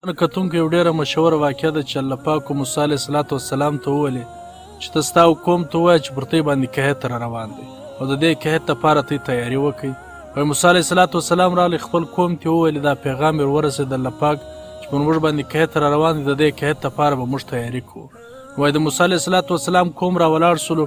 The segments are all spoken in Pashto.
کتونکو یو ډېره مشهوره واقعه ده چې الله پاک موسی علیه صلات وسلام ته وویلې چې ته ستا قوم ته ووایه چې پر تی باندې قحط را روان دی او د دې قحط دپاره تی تیاري وکړئ. وایي موسی علیه صلات وسلام راغلی خپل قوم ته وویلې دا پیغام یې ورورسېد الله پاک چې پر موږ باندې قحط را روان دی د دې قحط دپاره به موږ تیاري کوو. وایي د موسی علیه صلات وسلام قوم را ولاړ سولو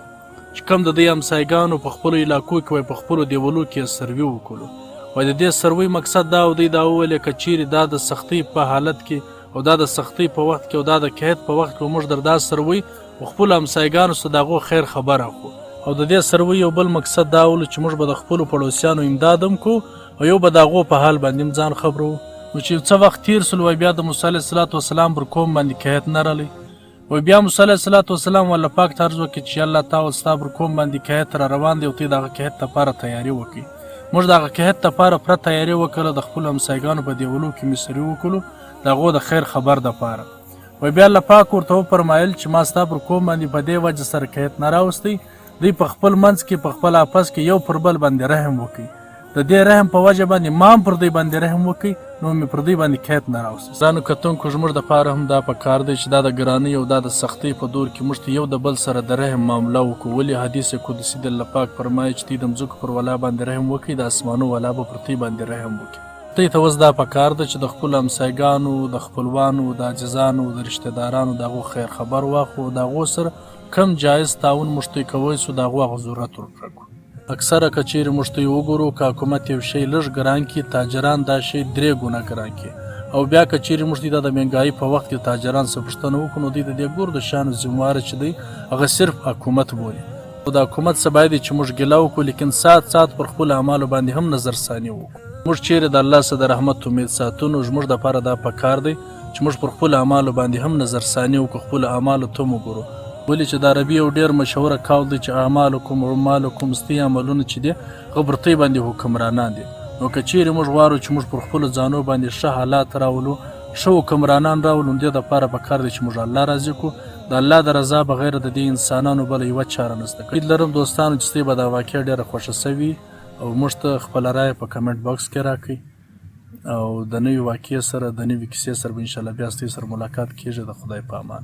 چې کوم د دوی همسایګانو په خپلو علاقو کې وایي په خپلو دیولو کې یې سروي وکړو. وایي د دې سروي مقصد دا او دوی دا وویلې که چیرې دا د سختۍ په حالت کې او دا د سختۍ په وخت کې او دا د قحط په وخت کې موږ در دا سروي او خپلو همسایګانو سره د هغو خیر خبره کړو. او د دې سروي یو بل مقصد دا ولو چې موږ به د خپلو پړوسیانو امداد هم کوو او یو به د هغو په حال باندې هم ځان خبرو. نو چې څه وخت تیر سول وایي بیا د موسی علیه صلات وسلام پر قوم باندې قحط نه راغلی. وایي بیا موسی علیه صلات وسلام الله پاک ته عرض وکړي چې الله تعالی ستا پر قوم باندې قحط را روان دی او تی د هغه قحط دپاره تیاري وکړي. موږ د هغه قحط دپاره پوره تیاري وکړله د خپلو همسایګانو په دیولو کې مې سروي وکړو د هغو د خیر خبر دپاره. وایي بیا الله پاک ورته وفرمایل چې ما ستا پر قوم باندې په دې وجه سره قحط نه راوستی دوی په خپل منځ کې په خپل آپس کې یو پر بل باندې رحم وکړي. د دې رحم په وجه باندې ما هم پر دوی باندې رحم وکړي نو مې پر دوی باندې قحط نه راوستی. ګرانو کتونکو زموږ دپاره هم دا پکار دی چې دا د ګرانۍ او دا د سختۍ په دور کې موږ ته یو د بل سره د رحم معامله وکړو. ولې حدیث قدسي د الله پاک فرمایي چې دوی د مځکو پر ولا باندې رحم وکړي د اسمانو ولا به پر دوی باندې رحم وکړي. دوی ته اوس دا پکار ده چې د خپلو همسایګانو د خپلوانو د عاجزانو د رشته دارانو د هغو خیر خبر واخلو د هغو سره کم جایز تعاون موږ ته کوی سو د هغو هغه ضرورت ورکړو. اکثره که چیرې موږ ته وګورو که حکومت یو شی لږ ګران کړي تاجران دا شی 3 ګونه ګران کړي او بیا که چیرې موږ دا د مهنګایي په وخت کې تاجران څه پوښتنه وکړو نو دوی د دې ګور د شانو ذمهواره چې دی هغه صرف حکومت بولي. او د حکومت څه باید چې موږ ګیله وکړو لیکن سات پر خپلو اعمالو باندې هم نظرثاني وکړو. موږ چیرې د الله څخه د رحمت امید ساتو نو زموږ دپاره دا پکار دی چې موږ پر خپلو اعمالو باندې هم نظرثاني وکړو خپلو اعمالو ته وګورو. ولې چې د عربي یو ډېر مشهوره قول دی چې اعمالکم اعمالکم ستي عملونه چې دي هغه پر تی باندې حکمرانان دي. نو که چیرې موږ غواړو چې موږ پر خپلو ځانو باندې ښه حالات راولو ښه حکمرانان راولو نو دې دپاره پکار دی چې موږ الله راضي کړو. د الله د رضا بغیر د دې انسانانو بله یوه چاره نشته. هیله لرم دوستانو چې ستاسې به دا واقعه ډېره خوښه سوي او موږ ته خپله رایه په کمنټ باکس کې راکړئ او د نوې واقعې سره د نوې کیسې سره به انشاءالله بیا ستاسې سره ملاقات کیږي. د خدای په امان.